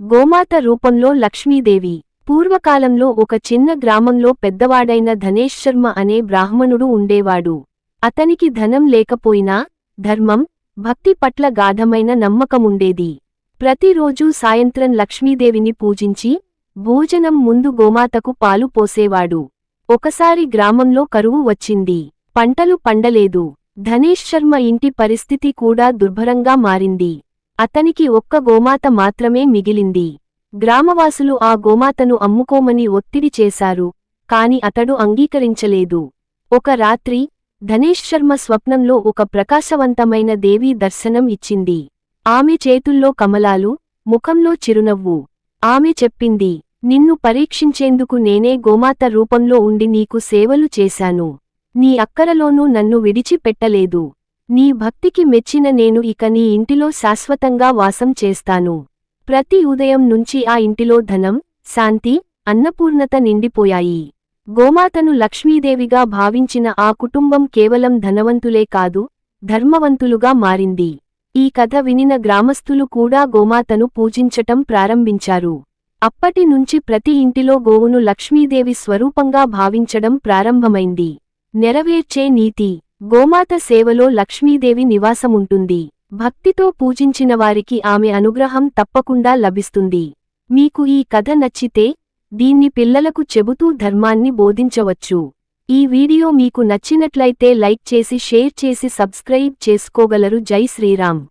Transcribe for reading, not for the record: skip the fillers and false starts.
గోమాత రూపంలో లక్ష్మీదేవి. పూర్వకాలంలో ఒక చిన్న గ్రామంలో పెద్దవాడైన ధనేష్ శర్మ అనే బ్రాహ్మణుడు ఉండేవాడు. అతనికి ధనం లేకపోయినా ధర్మం, భక్తి పట్ల గాఢమైన నమ్మకముండేది. ప్రతిరోజూ సాయంత్రం లక్ష్మీదేవిని పూజించి భోజనం ముందు గోమాతకు పాలు పోసేవాడు. ఒకసారి గ్రామంలో కరువు వచ్చింది. పంటలు పండలేదు. ధనేష్ శర్మ ఇంటి పరిస్థితి కూడా దుర్భరంగా మారింది. అతనికి ఒక్క గోమాత మాత్రమే మిగిలింది. గ్రామవాసులు ఆ గోమాతను అమ్ముకోమని ఒత్తిడి చేశారు, కాని అతడు అంగీకరించలేదు. ఒక రాత్రి ధనేష్ శర్మ స్వప్నంలో ఒక ప్రకాశవంతమైన దేవీ దర్శనం ఇచ్చింది. ఆమె చేతుల్లో కమలాలు, ముఖంలో చిరునవ్వు. ఆమె చెప్పింది, నిన్ను పరీక్షించేందుకు నేనే గోమాత రూపంలో ఉండి నీకు సేవలు చేశాను. నీ అక్కరలోనూ నన్ను విడిచిపెట్టలేదు. నీ భక్తికి మెచ్చిన నేను ఇక నీ ఇంటిలో శాశ్వతంగా వాసం చేస్తాను. ప్రతి ఉదయం నుంచి ఆ ఇంటిలో ధనం, శాంతి, అన్నపూర్ణత నిండిపోయాయి. గోమాతను లక్ష్మీదేవిగా భావించిన ఆ కుటుంబం కేవలం ధనవంతులే కాదు, ధర్మవంతులుగా మారింది. ఈ కథ వినిన గ్రామస్థులు కూడా గోమాతను పూజించటం ప్రారంభించారు. అప్పటి నుంచి ప్రతి ఇంటిలో గోవును లక్ష్మీదేవి స్వరూపంగా భావించడం ప్రారంభమైంది. నెరవేర్చే నీతి: గోమాత సేవలో లక్ష్మీదేవి నివాసముంటుంది. భక్తితో పూజించిన వారికి ఆమె అనుగ్రహం తప్పకుండా లభిస్తుంది. మీకు ఈ కథ నచ్చితే దీన్ని పిల్లలకు చెబుతూ ధర్మాన్ని బోధించవచ్చు. ఈ వీడియో మీకు నచ్చినట్లయితే లైక్ చేసి షేర్ చేసి సబ్స్క్రైబ్ చేసుకోగలరు. జై శ్రీరామ్.